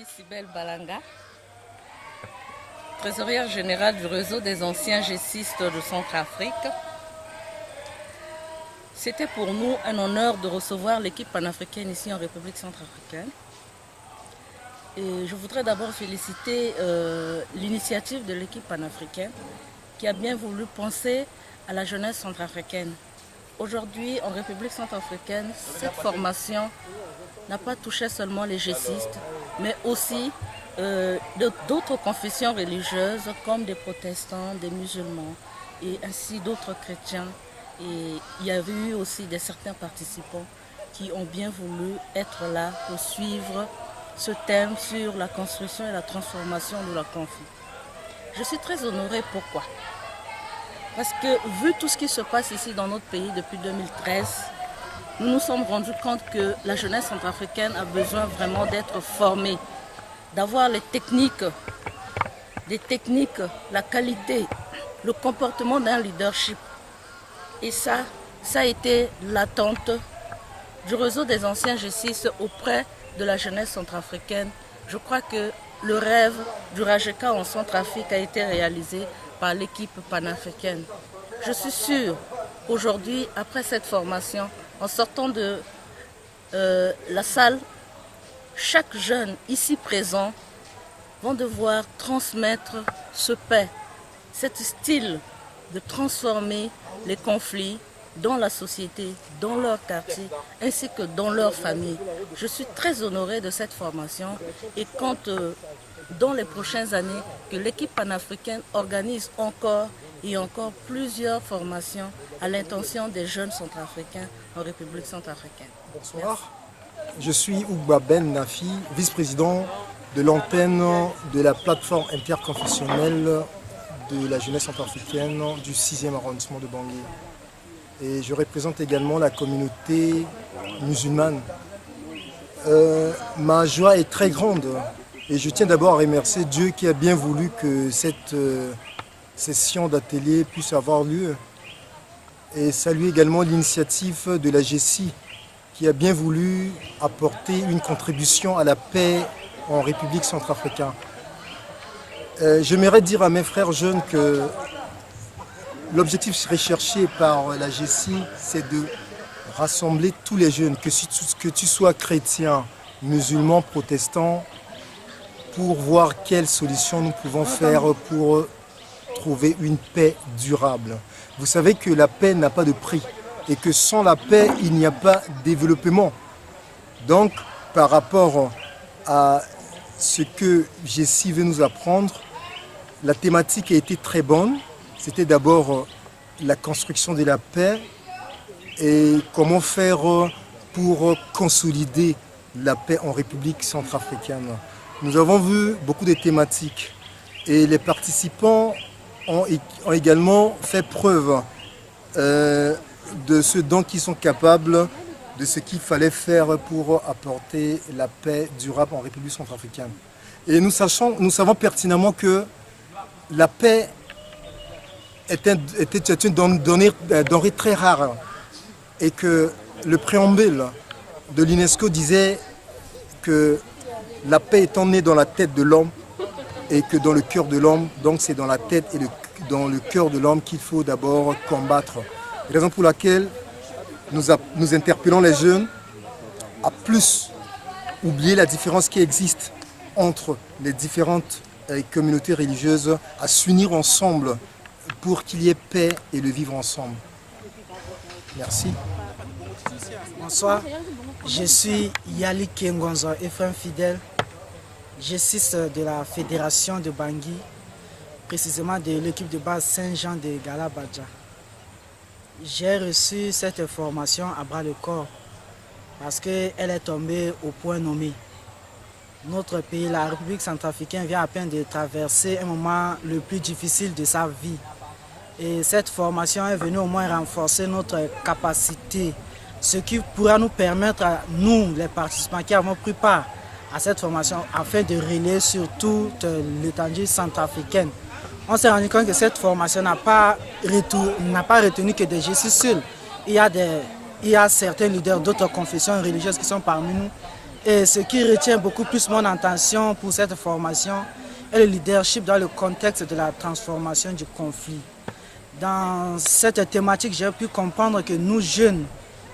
suis Sibelle Balanga, trésorière générale du réseau des anciens gessistes de Centrafrique. C'était pour nous un honneur de recevoir l'équipe panafricaine ici en République centrafricaine. Et je voudrais d'abord féliciter l'initiative de l'équipe panafricaine qui a bien voulu penser à la jeunesse centrafricaine. Aujourd'hui, en République centrafricaine, cette formation n'a pas touché seulement les gessistes, mais aussi d'autres confessions religieuses comme des protestants, des musulmans et ainsi d'autres chrétiens. Et il y avait eu aussi certains participants qui ont bien voulu être là pour suivre ce thème sur la construction et la transformation de la conflit. Je suis très honorée, pourquoi? Parce que vu tout ce qui se passe ici dans notre pays depuis 2013, nous nous sommes rendus compte que la jeunesse centrafricaine a besoin vraiment d'être formée, d'avoir les techniques, la qualité, le comportement d'un leadership. Et ça a été l'attente du réseau des anciens gessistes auprès de la jeunesse centrafricaine. Je crois que le rêve du Rajeka en Centrafrique a été réalisé par l'équipe panafricaine. Je suis sûre qu'aujourd'hui, après cette formation, en sortant de la salle, chaque jeune ici présent va devoir transmettre ce paix, cet style de transformer les conflits dans la société, dans leur quartier, ainsi que dans leur famille. Je suis très honorée de cette formation et compte dans les prochaines années que l'équipe panafricaine organise encore et encore plusieurs formations à l'intention des jeunes centrafricains en République centrafricaine. Bonsoir, je suis Ougba Ben Nafi, vice-président de l'antenne de la plateforme interconfessionnelle de la jeunesse centrafricaine du 6e arrondissement de Bangui. Et je représente également la communauté musulmane. Ma joie est très grande et je tiens d'abord à remercier Dieu qui a bien voulu que cette session d'atelier puisse avoir lieu. Et saluer également l'initiative de la GESI qui a bien voulu apporter une contribution à la paix en République centrafricaine. J'aimerais dire à mes frères jeunes que l'objectif recherché par la GESI, c'est de rassembler tous les jeunes, que tu sois chrétien, musulman, protestant, pour voir quelles solutions nous pouvons faire pour trouver une paix durable. Vous savez que la paix n'a pas de prix et que sans la paix, il n'y a pas de développement. Donc, par rapport à ce que GESI veut nous apprendre, la thématique a été très bonne. C'était d'abord la construction de la paix et comment faire pour consolider la paix en République centrafricaine. Nous avons vu beaucoup de thématiques et les participants ont également fait preuve de ce dont ils sont capables, de ce qu'il fallait faire pour apporter la paix durable en République centrafricaine. Et nous savons pertinemment que la paix était une denrée très rare et que le préambule de l'UNESCO disait que la paix étant née dans la tête de l'homme et que dans le cœur de l'homme, donc c'est dans la tête et dans le cœur de l'homme qu'il faut d'abord combattre. Raison pour laquelle nous interpellons les jeunes à plus oublier la différence qui existe entre les différentes communautés religieuses, à s'unir ensemble pour qu'il y ait paix et le vivre ensemble. Merci. Bonsoir, je suis Yali Kengonzo, Ephraim Fidèle, gessiste de la fédération de Bangui, précisément de l'équipe de base Saint-Jean de Galabadja. J'ai reçu cette formation à bras le corps parce qu'elle est tombée au point nommé. Notre pays, la République centrafricaine, vient à peine de traverser un moment le plus difficile de sa vie. Et cette formation est venue au moins renforcer notre capacité, ce qui pourra nous permettre à nous, les participants qui avons pris part à cette formation, afin de relayer sur toute l'étendue centrafricaine. On s'est rendu compte que cette formation n'a pas retenu que des Jésus seuls. Il y a certains leaders d'autres confessions religieuses qui sont parmi nous Et ce qui retient beaucoup plus mon attention pour cette formation est le leadership dans le contexte de la transformation du conflit. Dans cette thématique, j'ai pu comprendre que nous, jeunes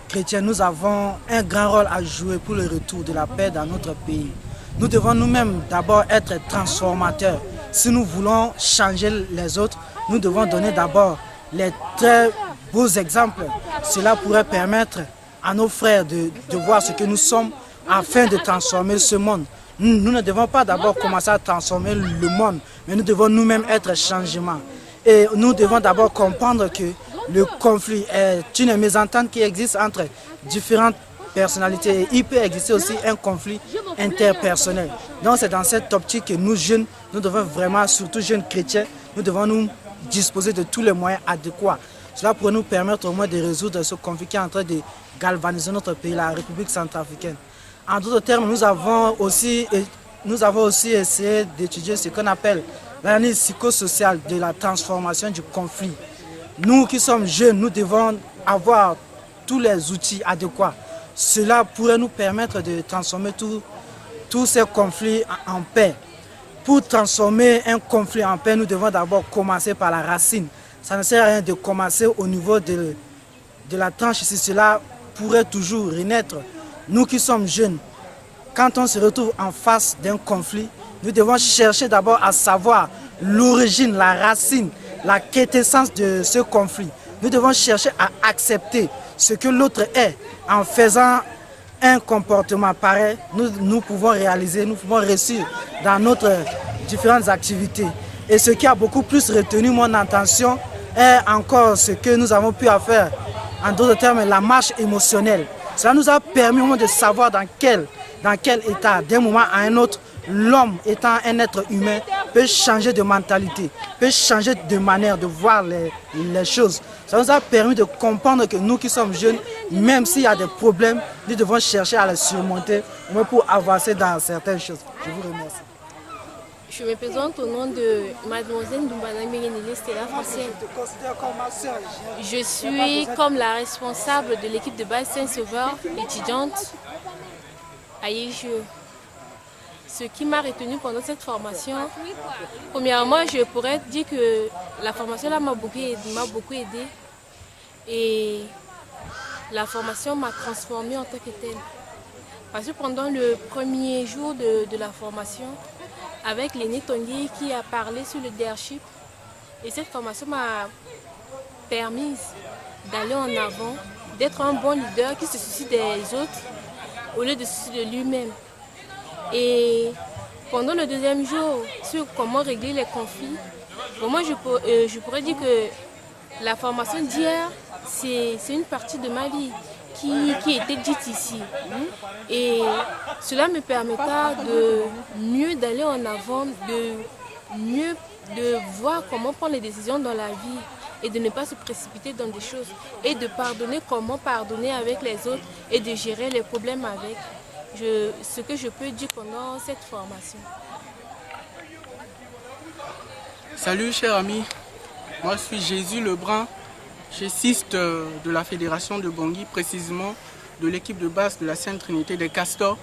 chrétiens, nous avons un grand rôle à jouer pour le retour de la paix dans notre pays. Nous devons nous-mêmes d'abord être transformateurs. Si nous voulons changer les autres, nous devons donner d'abord les très beaux exemples. Cela pourrait permettre à nos frères de voir ce que nous sommes afin de transformer ce monde. Nous ne devons pas d'abord commencer à transformer le monde, mais nous devons nous-mêmes être changement. Et nous devons d'abord comprendre que le conflit est une mésentente qui existe entre différentes personnalités. Et il peut exister aussi un conflit interpersonnel. Donc c'est dans cette optique que nous jeunes, nous devons vraiment, surtout jeunes chrétiens, nous devons nous disposer de tous les moyens adéquats. Cela pourrait nous permettre au moins de résoudre ce conflit qui est en train de galvaniser notre pays, la République centrafricaine. En d'autres termes, nous avons aussi essayé d'étudier ce qu'on appelle l'analyse psychosociale de la transformation du conflit. Nous qui sommes jeunes, nous devons avoir tous les outils adéquats. Cela pourrait nous permettre de transformer tous ces conflits en paix. Pour transformer un conflit en paix, nous devons d'abord commencer par la racine. Ça ne sert à rien de commencer au niveau de la tranche si cela pourrait toujours renaître. Nous qui sommes jeunes, quand on se retrouve en face d'un conflit, nous devons chercher d'abord à savoir l'origine, la racine, la quintessence de ce conflit. Nous devons chercher à accepter ce que l'autre est. En faisant un comportement pareil, nous pouvons réaliser, nous pouvons réussir dans nos différentes activités. Et ce qui a beaucoup plus retenu mon attention est encore ce que nous avons pu faire, en d'autres termes, la marche émotionnelle. Cela nous a permis au moins de savoir dans quel état, d'un moment à un autre, l'homme étant un être humain peut changer de mentalité, peut changer de manière de voir les choses. Ça nous a permis de comprendre que nous qui sommes jeunes, même s'il y a des problèmes, nous devons chercher à les surmonter pour avancer dans certaines choses. Je vous remercie. Je me présente au nom de Mademoiselle Ndumbana Mbengenele Stella Francienne. Je suis comme la responsable de l'équipe de base Saint-Sauveur, étudiante à Yéjou. Ce qui m'a retenu pendant cette formation, premièrement, je pourrais dire que la formation là m'a beaucoup aidé et la formation m'a transformée en tant que telle. Parce que pendant le premier jour de la formation, avec Léné Tongué qui a parlé sur le leadership, et cette formation m'a permis d'aller en avant, d'être un bon leader qui se soucie des autres au lieu de se soucier de lui-même. Et pendant le deuxième jour, sur comment régler les conflits, moi je pourrais dire que la formation d'hier, c'est une partie de ma vie qui était dite ici. Et cela me permettra de mieux d'aller en avant, de voir comment prendre les décisions dans la vie et de ne pas se précipiter dans des choses et de pardonner, comment pardonner avec les autres et de gérer les problèmes avec. Ce que je peux dire pendant cette formation. Salut chers amis, moi je suis Jésus Lebrun, j'assiste de la Fédération de Bangui, précisément de l'équipe de base de la Sainte Trinité des Castors.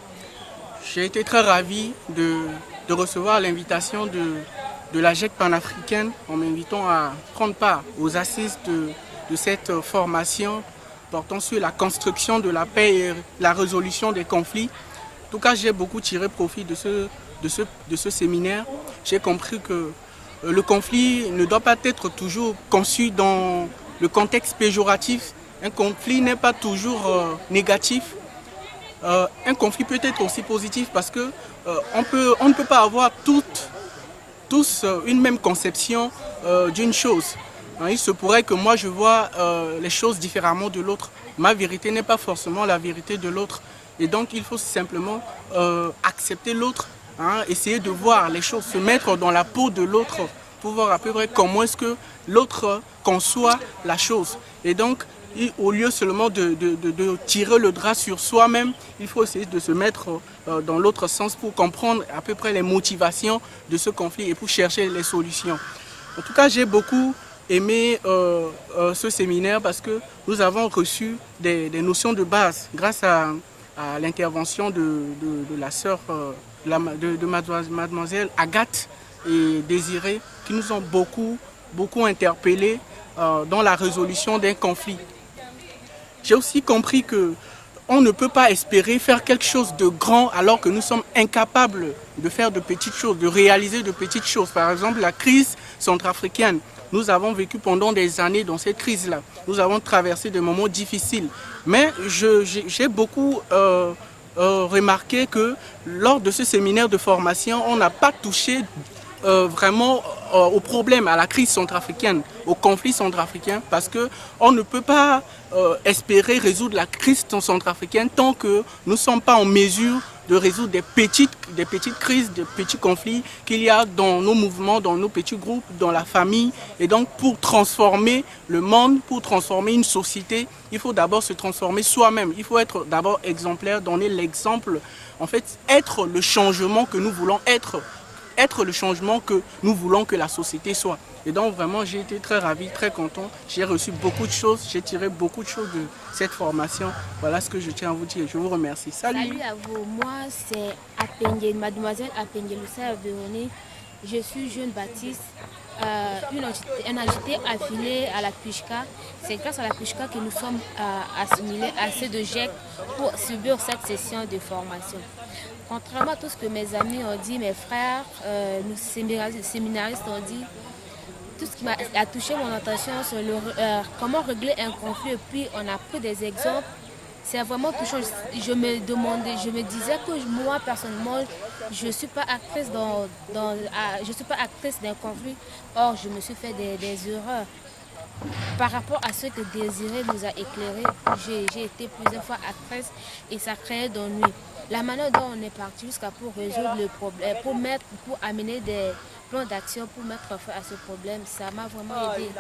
J'ai été très ravi de recevoir l'invitation de la GEC panafricaine en m'invitant à prendre part aux assises de cette formation portant sur la construction de la paix et la résolution des conflits. En tout cas, j'ai beaucoup tiré profit de ce séminaire. J'ai compris que le conflit ne doit pas être toujours conçu dans le contexte péjoratif. Un conflit n'est pas toujours négatif. Un conflit peut être aussi positif parce que on ne peut pas avoir tous une même conception d'une chose. Il se pourrait que moi je vois les choses différemment de l'autre. Ma vérité n'est pas forcément la vérité de l'autre. Et donc il faut simplement accepter l'autre, essayer de voir les choses, se mettre dans la peau de l'autre pour voir à peu près comment est-ce que l'autre conçoit la chose. Et donc au lieu seulement de tirer le drap sur soi-même, il faut essayer de se mettre dans l'autre sens pour comprendre à peu près les motivations de ce conflit et pour chercher les solutions. En tout cas, j'ai beaucoup aimé ce séminaire parce que nous avons reçu des notions de base grâce à à l'intervention de la sœur, de mademoiselle Agathe et Désiré, qui nous ont beaucoup interpellés dans la résolution d'un conflit. J'ai aussi compris qu'on ne peut pas espérer faire quelque chose de grand alors que nous sommes incapables de faire de petites choses, de réaliser de petites choses. Par exemple, la crise centrafricaine. Nous avons vécu pendant des années dans cette crise-là. Nous avons traversé des moments difficiles. Mais j'ai beaucoup remarqué que lors de ce séminaire de formation, on n'a pas touché vraiment au problème, à la crise centrafricaine, au conflit centrafricain, parce qu'on ne peut pas espérer résoudre la crise centrafricaine tant que nous ne sommes pas en mesure de résoudre des petites crises, des petits conflits qu'il y a dans nos mouvements, dans nos petits groupes, dans la famille. Et donc pour transformer le monde, pour transformer une société, il faut d'abord se transformer soi-même. Il faut être d'abord exemplaire, donner l'exemple, en fait, être le changement que nous voulons être le changement que nous voulons que la société soit. Et donc vraiment, j'ai été très ravi, très content. J'ai reçu beaucoup de choses, j'ai tiré beaucoup de choses de cette formation. Voilà ce que je tiens à vous dire. Je vous remercie. Salut. Salut à vous. Moi, c'est mademoiselle Apengelusa Véronique. Je suis jeune baptiste, une entité affiliée à la PUJCA. C'est grâce à la PUJCA que nous sommes assimilés à CEDEGEC pour subir cette session de formation. Contrairement à tout ce que mes amis ont dit, mes frères, nous séminaristes ont dit, tout ce qui a touché mon attention sur comment régler un conflit, et puis on a pris des exemples. C'est vraiment touchant. Je me disais que moi personnellement, je ne suis pas actrice d'un conflit. Or, je me suis fait des erreurs. Par rapport à ce que Désiré nous a éclairé, j'ai été plusieurs fois actrice et ça créait d'ennui. La manière dont on est parti jusqu'à pour résoudre le problème, pour amener des plans d'action pour mettre fin à ce problème, ça m'a vraiment aidé.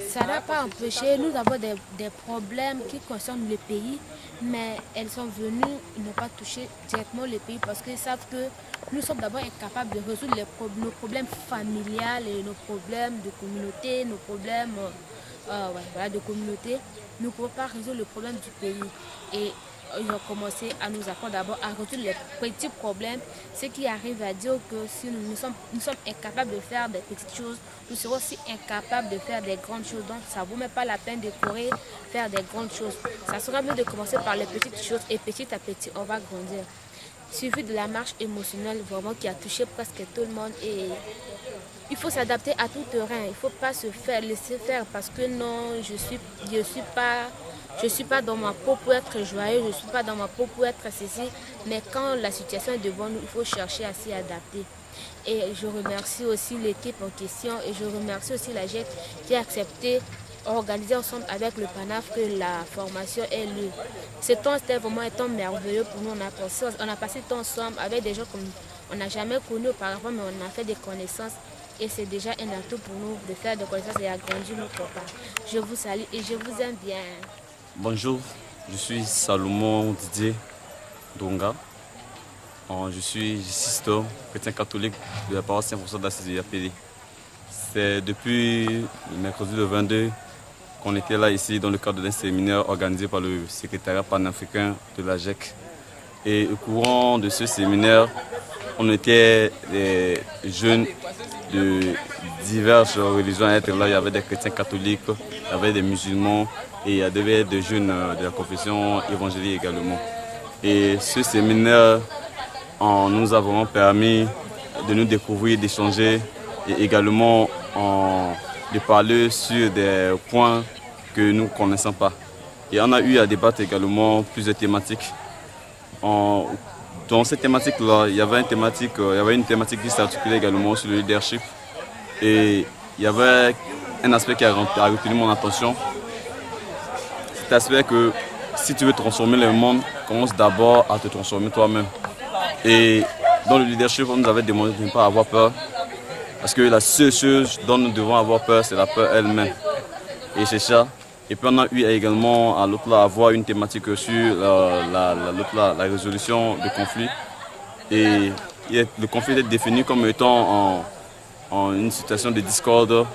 Ça n'a pas empêché, nous avons des problèmes qui concernent le pays, mais elles sont venues, ils n'ont pas touché directement le pays parce qu'ils savent que nous sommes d'abord incapables de résoudre nos problèmes familiales et nos problèmes de communauté, nos problèmes de communauté. Nous ne pouvons pas résoudre le problème du pays. Et ils ont commencé à nous apprendre d'abord à résoudre les petits problèmes, ce qui arrive à dire que si nous sommes incapables de faire des petites choses, nous serons aussi incapables de faire des grandes choses. Donc ça ne vaut même pas la peine de courir, faire des grandes choses. Ça sera mieux de commencer par les petites choses et petit à petit on va grandir. Suivi de la marche émotionnelle vraiment qui a touché presque tout le monde et il faut s'adapter à tout terrain. Il ne faut pas se laisser faire parce que non, je suis pas dans ma peau pour être joyeux, je ne suis pas dans ma peau pour être ceci. Mais quand la situation est devant nous, il faut chercher à s'y adapter. Et je remercie aussi l'équipe en question et je remercie aussi la GEC qui a accepté organiser ensemble avec le PANAF que la formation ait lieu. Ce temps, c'était vraiment un temps merveilleux pour nous. On a passé le temps ensemble avec des gens comme on n'a jamais connus auparavant, mais on a fait des connaissances. Et c'est déjà un atout pour nous de faire des connaissances et agrandir notre part. Je vous salue et je vous aime bien. Bonjour, je suis Salomon Didier Donga. Je suis sister chrétien catholique de la paroisse Saint-François d'Assise de Yapéli. C'est depuis le mercredi le 22 qu'on était là ici dans le cadre d'un séminaire organisé par le secrétariat panafricain de la GEC. Et au courant de ce séminaire, on était des jeunes de diverses religions à être là. Il y avait des chrétiens catholiques, il y avait des musulmans et il y avait des jeunes de la confession évangélique également. Et ce séminaire nous a vraiment permis de nous découvrir, d'échanger et également de parler sur des points que nous ne connaissons pas. Et on a eu à débattre également plusieurs thématiques. Dans cette thématique-là, il y avait une thématique qui s'articulait également sur le leadership. Et il y avait un aspect qui a retenu mon attention. Cet aspect que si tu veux transformer le monde, commence d'abord à te transformer toi-même. Et dans le leadership, on nous avait demandé de ne pas avoir peur. Parce que la seule chose dont nous devons avoir peur, c'est la peur elle-même. Et c'est ça. Et puis on a eu également à l'autre là avoir une thématique sur la résolution de conflits. Et le conflit est défini comme étant en une situation de discorde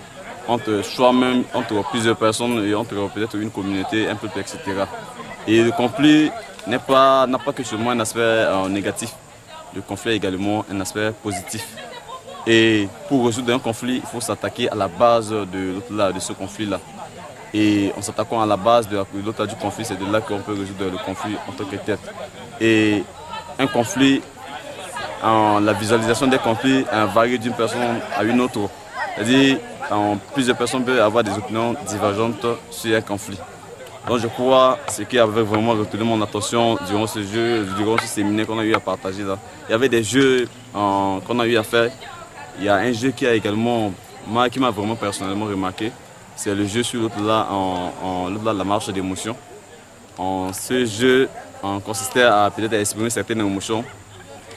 entre soi-même, entre plusieurs personnes et entre peut-être une communauté, un peuple, etc. Et le conflit n'a pas que seulement un aspect négatif. Le conflit a également un aspect positif. Et pour résoudre un conflit, il faut s'attaquer à la base de ce conflit-là. Et en s'attaquant à la base de l'autre du conflit, c'est de là qu'on peut résoudre le conflit en tant que tel. Et un conflit, la visualisation des conflits varie d'une personne à une autre. C'est-à-dire, plusieurs personnes peuvent avoir des opinions divergentes sur un conflit. Donc je crois ce qui avait vraiment retenu mon attention durant ce jeu, durant ce séminaire qu'on a eu à partager là. Il y avait des jeux qu'on a eu à faire. Il y a un jeu qui m'a vraiment personnellement remarqué. C'est le jeu sur l'autre là, la marche d'émotion. Ce jeu consistait à peut-être exprimer certaines émotions.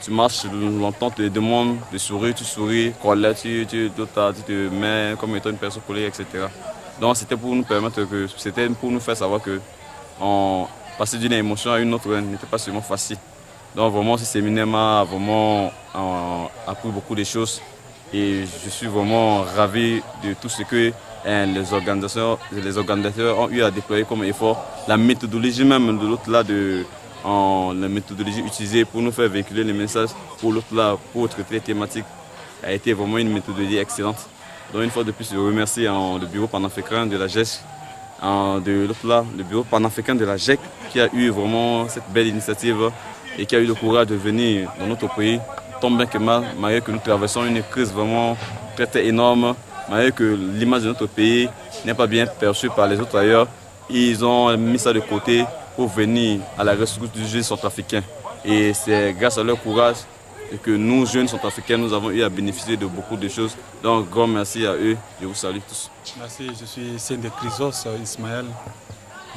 Tu marches longtemps, tu te demandes de sourire, tu souris, colère, tu te mets comme étant une personne colère, etc. Donc c'était pour nous permettre c'était pour nous faire savoir que passer d'une émotion à une autre n'était pas seulement facile. Donc vraiment ce séminaire m'a vraiment appris beaucoup de choses et je suis vraiment ravi de tout ce que les organisateurs ont eu à déployer comme effort. La méthodologie même de l'autre là, la méthodologie utilisée pour nous faire véhiculer les messages pour l'autre là, pour traiter les thématiques, a été vraiment une méthodologie excellente. Donc une fois de plus, je remercie le bureau panafricain de la GEC, de l'autre là, le bureau panafricain de la GEC qui a eu vraiment cette belle initiative et qui a eu le courage de venir dans notre pays, tant bien que mal, malgré que nous traversons une crise vraiment très, très énorme, malgré que l'image de notre pays n'est pas bien perçue par les autres ailleurs, ils ont mis ça de côté pour venir à la rescousse du jeune centrafricain. Et c'est grâce à leur courage que nous, jeunes centrafricains, nous avons eu à bénéficier de beaucoup de choses. Donc, grand merci à eux. Je vous salue tous. Merci, je suis Sende Chrysos Ismaël.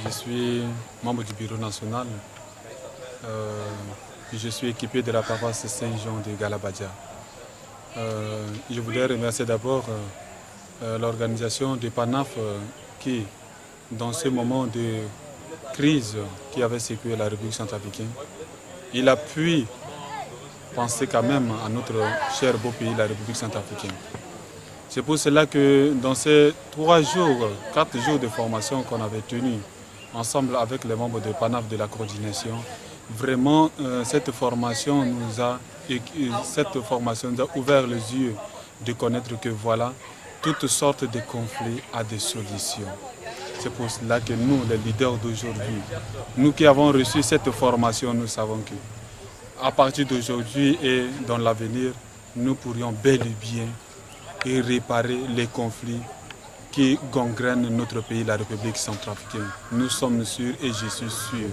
Je suis membre du bureau national. Je suis équipé de la paroisse Saint-Jean de Galabadja. Je voudrais remercier d'abord l'organisation de PANAF qui, dans ce moment de crise qui avait secoué la République centrafricaine, il a pu penser quand même à notre cher beau pays, la République centrafricaine. C'est pour cela que dans ces 4 jours de formation qu'on avait tenus ensemble avec les membres de PANAF de la coordination, vraiment cette formation nous a ouvert les yeux de connaître que voilà, toutes sortes de conflits à des solutions. C'est pour cela que nous, les leaders d'aujourd'hui, nous qui avons reçu cette formation, nous savons que à partir d'aujourd'hui et dans l'avenir, nous pourrions bel et bien réparer les conflits qui gangrènent notre pays, la République centrafricaine. Nous sommes sûrs et je suis sûr,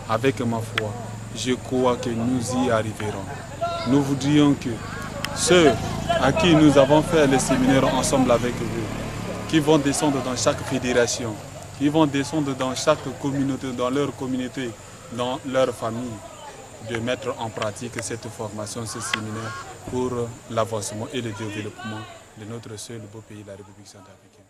avec ma foi, je crois que nous y arriverons. Nous voudrions que ceux à qui nous avons fait les séminaires ensemble avec vous, qui vont descendre dans chaque fédération, qui vont descendre dans chaque communauté, dans leur communauté, dans leur famille, de mettre en pratique cette formation, ce séminaire pour l'avancement et le développement de notre seul beau pays, la République centrafricaine.